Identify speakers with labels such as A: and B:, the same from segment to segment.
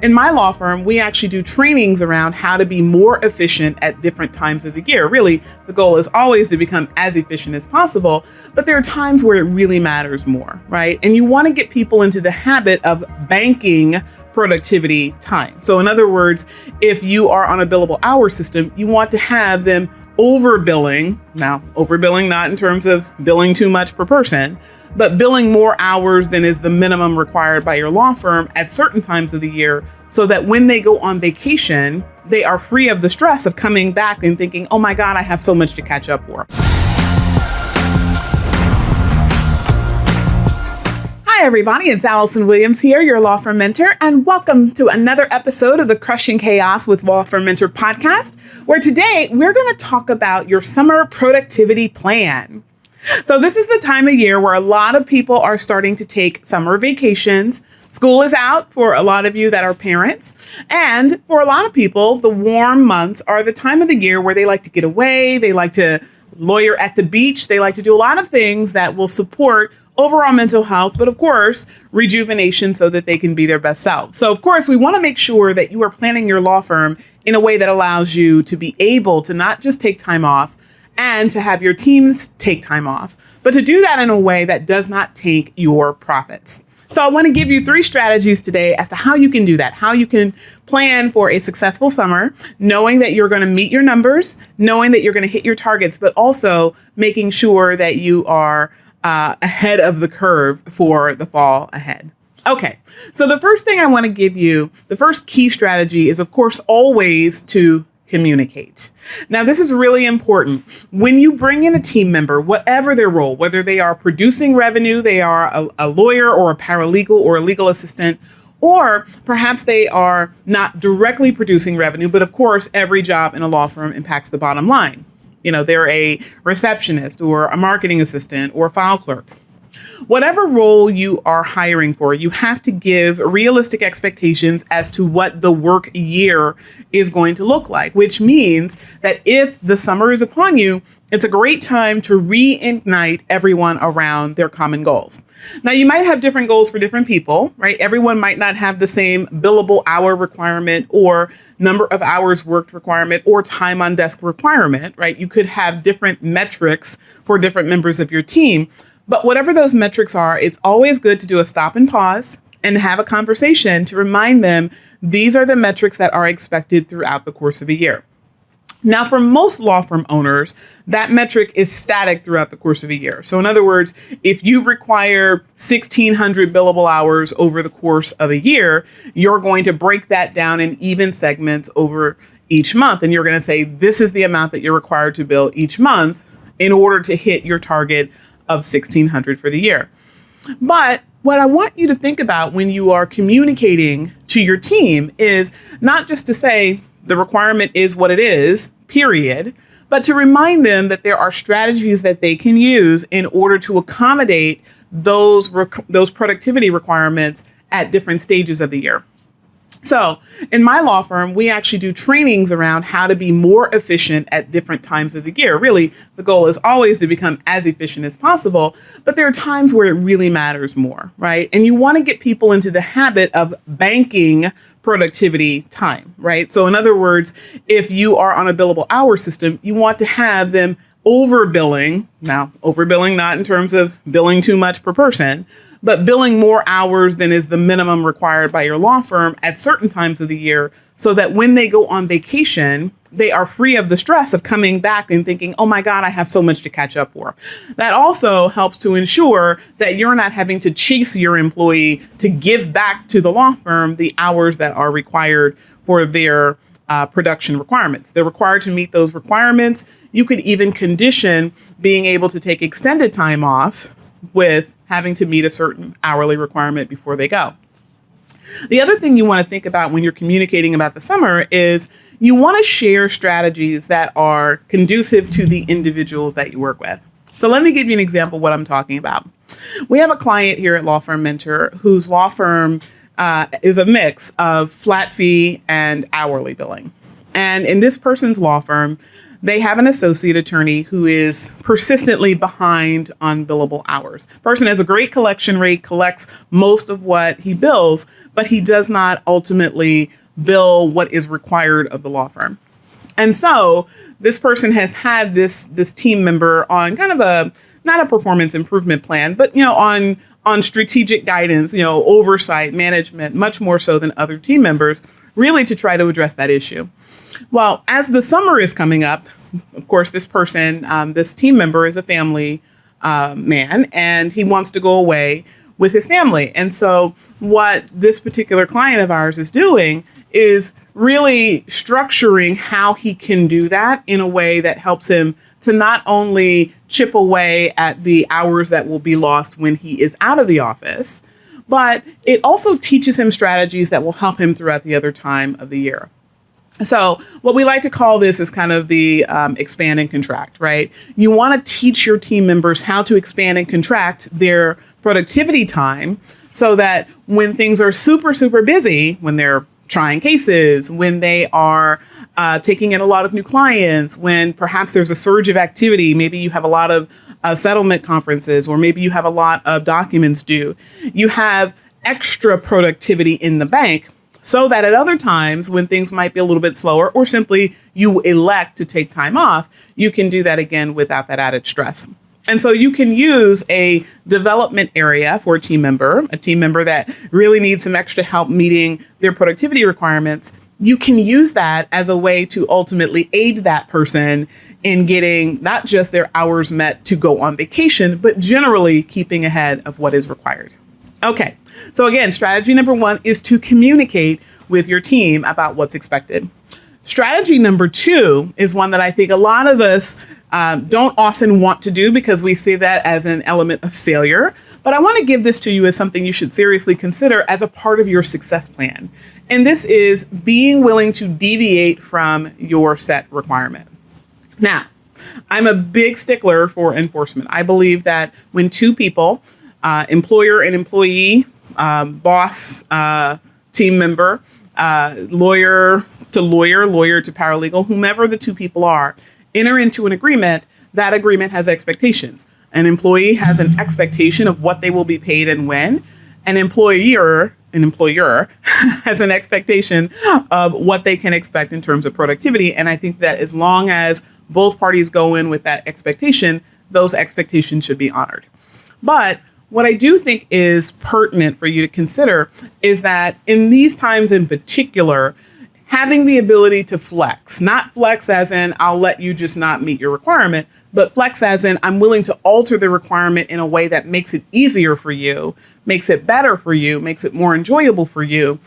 A: In my law firm, we actually do trainings around how to be more efficient at different times of the year. Really, the goal is always to become as efficient as possible, but there are times where it really matters more, right? And you want to get people into the habit of banking productivity time. So in other words, if you are on a billable hour system, you want to have them overbilling. Now, overbilling not in terms of billing too much per person, but billing more hours than is the minimum required by your law firm at certain times of the year, so that when they go on vacation, they are free of the stress of coming back and thinking, oh my God, I have so much to catch up for. Hi, everybody. It's Allison Williams here, your law firm mentor, and welcome to another episode of the Crushing Chaos with Law Firm Mentor podcast, where today we're going to talk about your summer productivity plan. So this is the time of year where a lot of people are starting to take summer vacations. School is out for a lot of you that are parents. And for a lot of people, the warm months are the time of the year where they like to get away. They like to lawyer at the beach. They like to do a lot of things that will support overall mental health, but of course, rejuvenation so that they can be their best selves. So of course, we want to make sure that you are planning your law firm in a way that allows you to be able to not just take time off and to have your teams take time off, but to do that in a way that does not tank your profits. So I want to give you 3 strategies today as to how you can do that, how you can plan for a successful summer, knowing that you're going to meet your numbers, knowing that you're going to hit your targets, but also making sure that you are ahead of the curve for the fall ahead. Okay, so the first thing I want to give you, the first key strategy is, of course, always to communicate. Now, this is really important. When you bring in a team member, whatever their role, whether they are producing revenue, they are a lawyer or a paralegal or a legal assistant, or perhaps they are not directly producing revenue, but of course, every job in a law firm impacts the bottom line. You know, they're a receptionist or a marketing assistant or a file clerk. Whatever role you are hiring for, you have to give realistic expectations as to what the work year is going to look like, which means that if the summer is upon you, it's a great time to reignite everyone around their common goals. Now, you might have different goals for different people, right? Everyone might not have the same billable hour requirement or number of hours worked requirement or time on desk requirement, right? You could have different metrics for different members of your team. But whatever those metrics are, it's always good to do a stop and pause and have a conversation to remind them these are the metrics that are expected throughout the course of a year. Now, for most law firm owners, that metric is static throughout the course of a year. So in other words, if you require 1,600 billable hours over the course of a year, you're going to break that down in even segments over each month. And you're going to say, this is the amount that you're required to bill each month in order to hit your target of 1,600 for the year. But what I want you to think about when you are communicating to your team is not just to say the requirement is what it is, period, but to remind them that there are strategies that they can use in order to accommodate those productivity requirements at different stages of the year. So in my law firm, we actually do trainings around how to be more efficient at different times of the year. Really, the goal is always to become as efficient as possible, but there are times where it really matters more, right? And you want to get people into the habit of banking productivity time, right? So in other words, if you are on a billable hour system, you want to have them overbilling. Now, overbilling not in terms of billing too much per person, but billing more hours than is the minimum required by your law firm at certain times of the year, so that when they go on vacation, they are free of the stress of coming back and thinking, oh my God, I have so much to catch up for. That also helps to ensure that you're not having to chase your employee to give back to the law firm the hours that are required for their production requirements. They're required to meet those requirements. You could even condition being able to take extended time off with having to meet a certain hourly requirement before they go. The other thing you want to think about when you're communicating about the summer is you want to share strategies that are conducive to the individuals that you work with. So let me give you an example of what I'm talking about. We have a client here at Law Firm Mentor whose law firm is a mix of flat fee and hourly billing. And in this person's law firm, they have an associate attorney who is persistently behind on billable hours. Person has a great collection rate, collects most of what he bills, but he does not ultimately bill what is required of the law firm. And so this person has had this team member on kind of a, not a performance improvement plan, but, on strategic guidance, oversight, management, much more so than other team members, really to try to address that issue. Well, as the summer is coming up, of course, this person, this team member is a family man, and he wants to go away with his family. And so what this particular client of ours is doing is really structuring how he can do that in a way that helps him to not only chip away at the hours that will be lost when he is out of the office, but it also teaches him strategies that will help him throughout the other time of the year. So what we like to call this is kind of the expand and contract, right? You want to teach your team members how to expand and contract their productivity time so that when things are super, super busy, when they're trying cases, when they are taking in a lot of new clients, when perhaps there's a surge of activity, maybe you have a lot of settlement conferences, or maybe you have a lot of documents due, you have extra productivity in the bank, so that at other times when things might be a little bit slower, or simply you elect to take time off, you can do that again without that added stress. And so you can use a development area for a team member that really needs some extra help meeting their productivity requirements. You can use that as a way to ultimately aid that person in getting not just their hours met to go on vacation, but generally keeping ahead of what is required. Okay, so again, strategy number 1 is to communicate with your team about what's expected. Strategy number 2 is one that I think a lot of us don't often want to do because we see that as an element of failure. But I want to give this to you as something you should seriously consider as a part of your success plan. And this is being willing to deviate from your set requirement. Now, I'm a big stickler for enforcement. I believe that when two people, employer and employee, boss, team member, lawyer to lawyer, lawyer to paralegal, whomever the two people are, enter into an agreement, that agreement has expectations. An employee has an expectation of what they will be paid and when. An employer has an expectation of what they can expect in terms of productivity. And I think that as long as both parties go in with that expectation, those expectations should be honored. But what I do think is pertinent for you to consider is that in these times in particular, having the ability to flex, not flex as in I'll let you just not meet your requirement, but flex as in I'm willing to alter the requirement in a way that makes it easier for you, makes it better for you, makes it more enjoyable for you.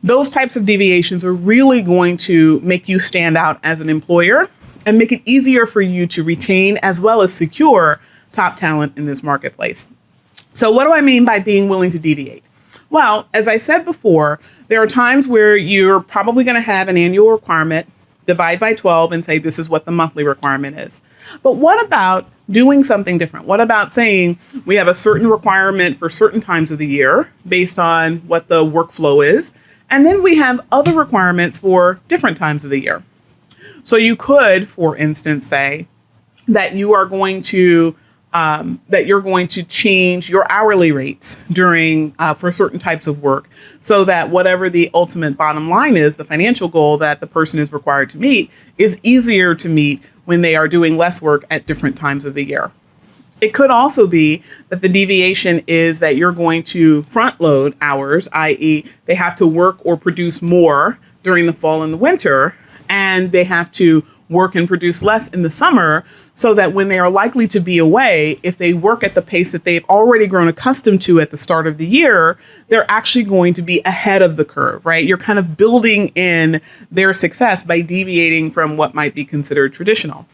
A: Those types of deviations are really going to make you stand out as an employer and make it easier for you to retain as well as secure top talent in this marketplace. So what do I mean by being willing to deviate? Well, as I said before, there are times where you're probably going to have an annual requirement, divide by 12 and say this is what the monthly requirement is. But what about doing something different? What about saying we have a certain requirement for certain times of the year based on what the workflow is, and then we have other requirements for different times of the year. So you could, for instance, say that you are going to change your hourly rates during for certain types of work so that whatever the ultimate bottom line is, the financial goal that the person is required to meet is easier to meet when they are doing less work at different times of the year. It could also be that the deviation is that you're going to front load hours, i.e. they have to work or produce more during the fall and the winter, and they have to work and produce less in the summer so that when they are likely to be away, if they work at the pace that they've already grown accustomed to at the start of the year, they're actually going to be ahead of the curve, right? You're kind of building in their success by deviating from what might be considered traditional.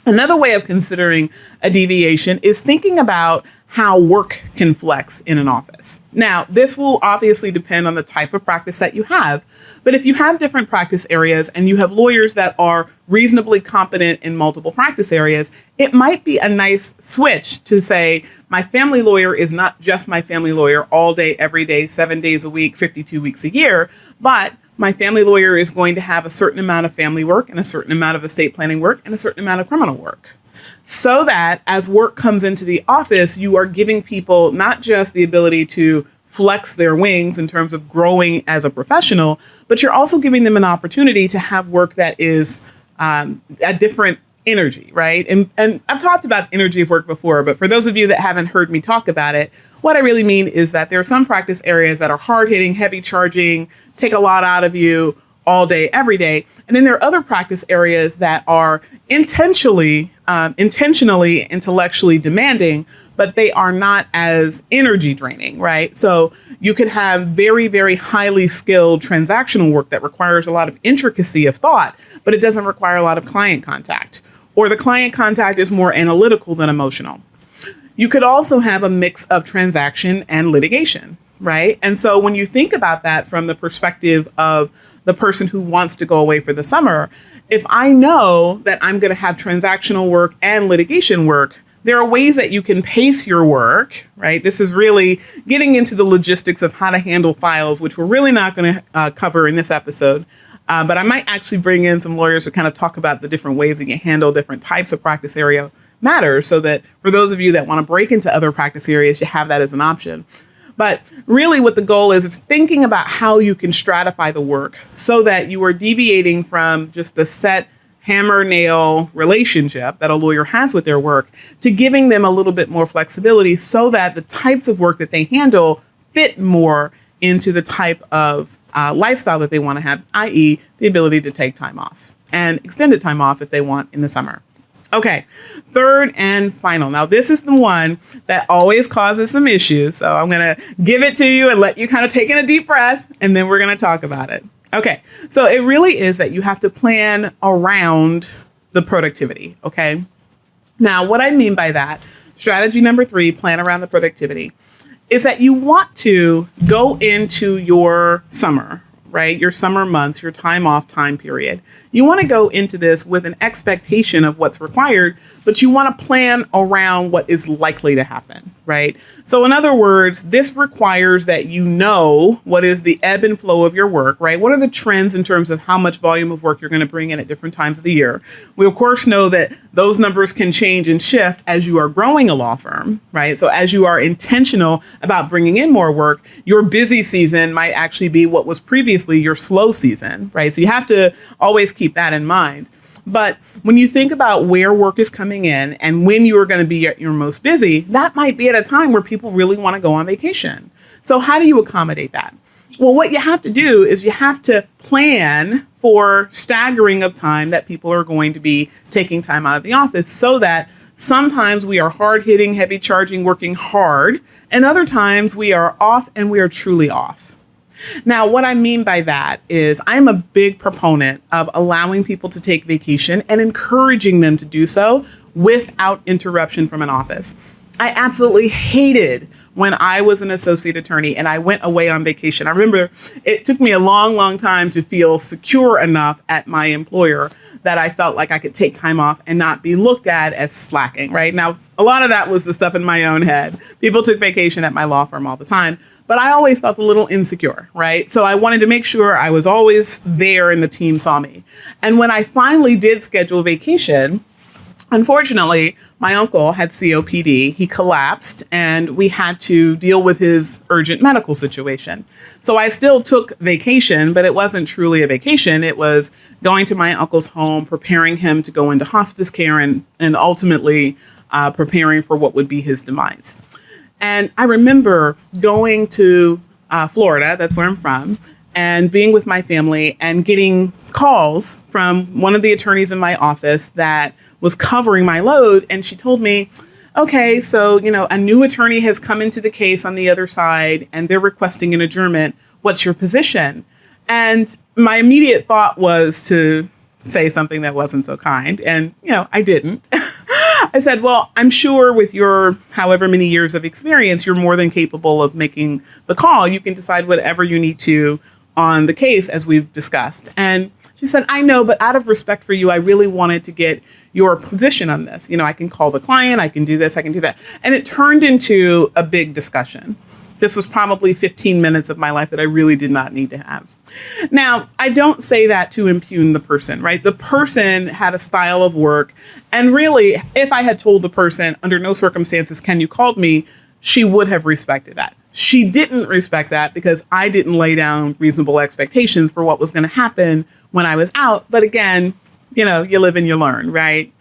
A: Another way of considering a deviation is thinking about how work can flex in an office. Now, this will obviously depend on the type of practice that you have, but if you have different practice areas and you have lawyers that are reasonably competent in multiple practice areas, it might be a nice switch to say, my family lawyer is not just my family lawyer all day, every day, 7 days a week, 52 weeks a year, but my family lawyer is going to have a certain amount of family work and a certain amount of estate planning work and a certain amount of criminal work. So that as work comes into the office, you are giving people not just the ability to flex their wings in terms of growing as a professional, but you're also giving them an opportunity to have work that is a different energy, right? And I've talked about energy of work before, but for those of you that haven't heard me talk about it, what I really mean is that there are some practice areas that are hard hitting, heavy charging, take a lot out of you all day, every day. And then there are other practice areas that are intentionally, intellectually demanding, but they are not as energy draining, right? So you could have very, very highly skilled transactional work that requires a lot of intricacy of thought, but it doesn't require a lot of client contact, or the client contact is more analytical than emotional. You could also have a mix of transaction and litigation, right? And so when you think about that from the perspective of the person who wants to go away for the summer, if I know that I'm going to have transactional work and litigation work, there are ways that you can pace your work, right? This is really getting into the logistics of how to handle files, which we're really not going to cover in this episode. But I might actually bring in some lawyers to kind of talk about the different ways that you handle different types of practice area matters, so that for those of you that want to break into other practice areas, you have that as an option. But really what the goal is thinking about how you can stratify the work so that you are deviating from just the set hammer nail relationship that a lawyer has with their work to giving them a little bit more flexibility so that the types of work that they handle fit more into the type of lifestyle that they want to have, i.e. the ability to take time off and extended time off if they want in the summer. Okay, third and final. Now, this is the one that always causes some issues. So I'm going to give it to you and let you kind of take in a deep breath, and then we're going to talk about it. Okay, so it really is that you have to plan around the productivity. Okay, now what I mean by that, strategy number 3, plan around the productivity, is that you want to go into your summer, right? Your summer months, your time off time period. You want to go into this with an expectation of what's required, but you want to plan around what is likely to happen, right? So in other words, this requires that you know what is the ebb and flow of your work, right? What are the trends in terms of how much volume of work you're going to bring in at different times of the year? We, of course, know that those numbers can change and shift as you are growing a law firm, right? So as you are intentional about bringing in more work, your busy season might actually be what was previously your slow season, right? So you have to always keep that in mind. But when you think about where work is coming in and when you are going to be at your most busy, that might be at a time where people really want to go on vacation. So how do you accommodate that? Well, what you have to do is you have to plan for staggering of time that people are going to be taking time out of the office, so that sometimes we are hard hitting, heavy charging, working hard, and other times we are off and we are truly off. Now, what I mean by that is I'm a big proponent of allowing people to take vacation and encouraging them to do so without interruption from an office. I absolutely hated when I was an associate attorney and I went away on vacation. I remember it took me a long, long time to feel secure enough at my employer that I felt like I could take time off and not be looked at as slacking, right? Now, a lot of that was the stuff in my own head. People took vacation at my law firm all the time, but I always felt a little insecure, right? So I wanted to make sure I was always there and the team saw me. And when I finally did schedule vacation, unfortunately, my uncle had COPD. He collapsed and we had to deal with his urgent medical situation. So I still took vacation, but it wasn't truly a vacation. It was going to my uncle's home, preparing him to go into hospice care and ultimately preparing for what would be his demise. And I remember going to Florida, that's where I'm from, and being with my family and getting calls from one of the attorneys in my office that was covering my load. And she told me, okay, so, a new attorney has come into the case on the other side and they're requesting an adjournment. What's your position? And my immediate thought was to say something that wasn't so kind. And, I didn't. I said, well, I'm sure with your however many years of experience, you're more than capable of making the call. You can decide whatever you need to on the case, as we've discussed. And she said, I know, but out of respect for you, I really wanted to get your position on this. I can call the client, I can do this, I can do that. And it turned into a big discussion. This was probably 15 minutes of my life that I really did not need to have. Now, I don't say that to impugn the person, right? The person had a style of work. And really, if I had told the person, under no circumstances can you call me, she would have respected that. She didn't respect that because I didn't lay down reasonable expectations for what was going to happen when I was out. But again, you know, you live and you learn, right?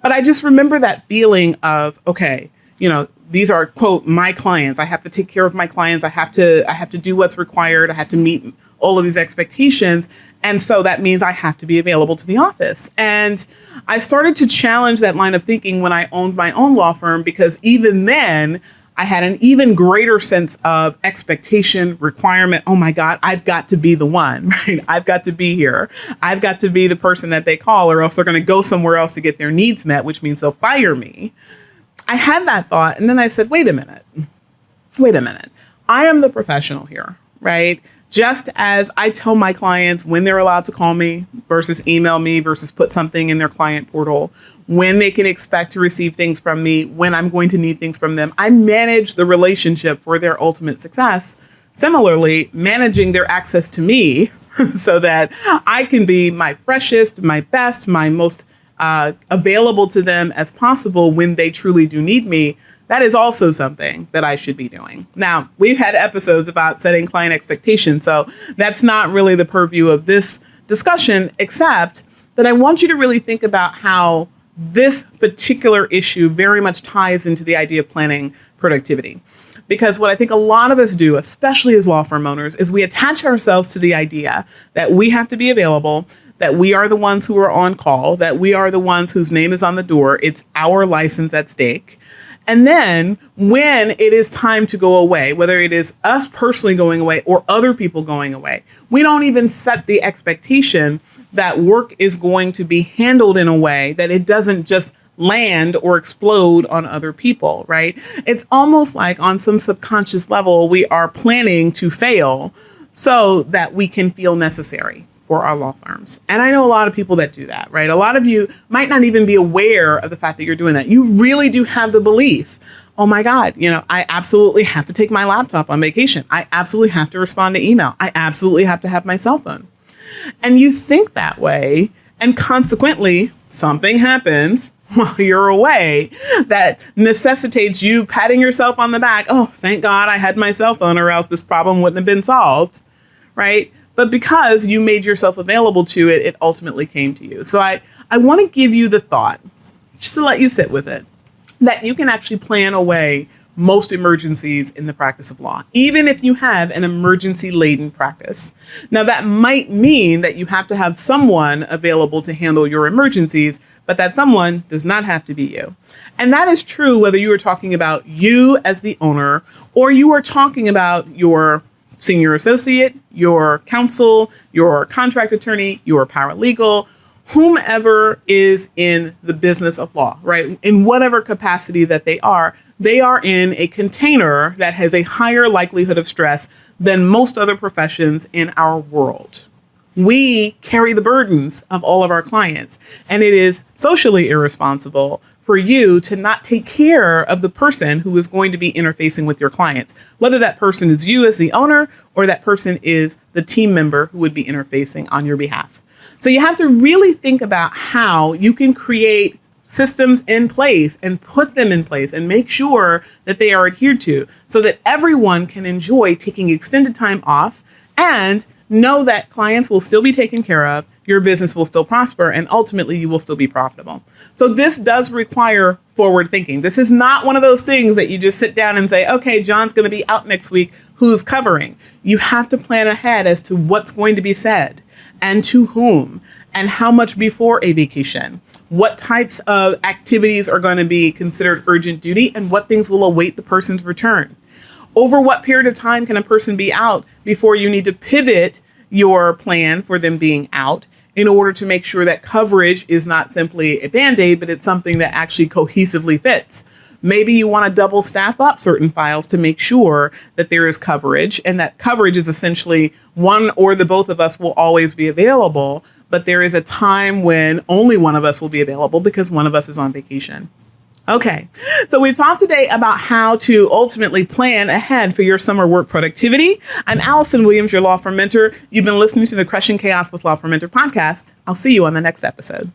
A: But I just remember that feeling of, okay, you know, these are, quote, my clients. I have to take care of my clients. I have to do what's required. I have to meet all of these expectations. And so that means I have to be available to the office. And I started to challenge that line of thinking when I owned my own law firm, because even then I had an even greater sense of expectation, requirement. Oh my God, I've got to be the one, right? I've got to be here. I've got to be the person that they call, or else they're going to go somewhere else to get their needs met, which means they'll fire me. I had that thought. And then I said, wait a minute. I am the professional here, right? Just as I tell my clients when they're allowed to call me versus email me versus put something in their client portal, when they can expect to receive things from me, when I'm going to need things from them, I manage the relationship for their ultimate success. Similarly, managing their access to me so that I can be my freshest, my best, my most available to them as possible when they truly do need me. That is also something that I should be doing. Now, we've had episodes about setting client expectations, so that's not really the purview of this discussion, except that I want you to really think about how this particular issue very much ties into the idea of planning productivity. Because what I think a lot of us do, especially as law firm owners, is we attach ourselves to the idea that we have to be available, that we are the ones who are on call, that we are the ones whose name is on the door. It's our license at stake. And then when it is time to go away, whether it is us personally going away or other people going away, we don't even set the expectation that work is going to be handled in a way that it doesn't just land or explode on other people, right? It's almost like on some subconscious level, we are planning to fail so that we can feel necessary for our law firms. And I know a lot of people that do that, right? A lot of you might not even be aware of the fact that you're doing that. You really do have the belief, oh my God, you know, I absolutely have to take my laptop on vacation. I absolutely have to respond to email. I absolutely have to have my cell phone. And you think that way, and consequently, something happens while you're away that necessitates you patting yourself on the back. Oh, thank God I had my cell phone, or else this problem wouldn't have been solved, right? But because you made yourself available to it, it ultimately came to you. So I want to give you the thought, just to let you sit with it, that you can actually plan away most emergencies in the practice of law, even if you have an emergency-laden practice. Now, that might mean that you have to have someone available to handle your emergencies, but that someone does not have to be you. And that is true whether you are talking about you as the owner, or you are talking about your senior associate, your counsel, your contract attorney, your paralegal, whomever is in the business of law, right? In whatever capacity that they are in a container that has a higher likelihood of stress than most other professions in our world. We carry the burdens of all of our clients, and it is socially irresponsible for you to not take care of the person who is going to be interfacing with your clients, whether that person is you as the owner or that person is the team member who would be interfacing on your behalf. So you have to really think about how you can create systems in place and put them in place and make sure that they are adhered to so that everyone can enjoy taking extended time off and know that clients will still be taken care of, your business will still prosper, and ultimately you will still be profitable. So this does require forward thinking. This is not one of those things that you just sit down and say, okay, John's going to be out next week. Who's covering? You have to plan ahead as to what's going to be said and to whom and how much before a vacation. What types of activities are going to be considered urgent duty and what things will await the person's return. Over what period of time can a person be out before you need to pivot your plan for them being out in order to make sure that coverage is not simply a Band-Aid, but it's something that actually cohesively fits. Maybe you want to double staff up certain files to make sure that there is coverage, and that coverage is essentially one or the both of us will always be available, but there is a time when only one of us will be available because one of us is on vacation. Okay, so we've talked today about how to ultimately plan ahead for your summer work productivity. I'm Allison Williams, your law firm mentor. You've been listening to the Crushing Chaos with Law Firm Mentor podcast. I'll see you on the next episode.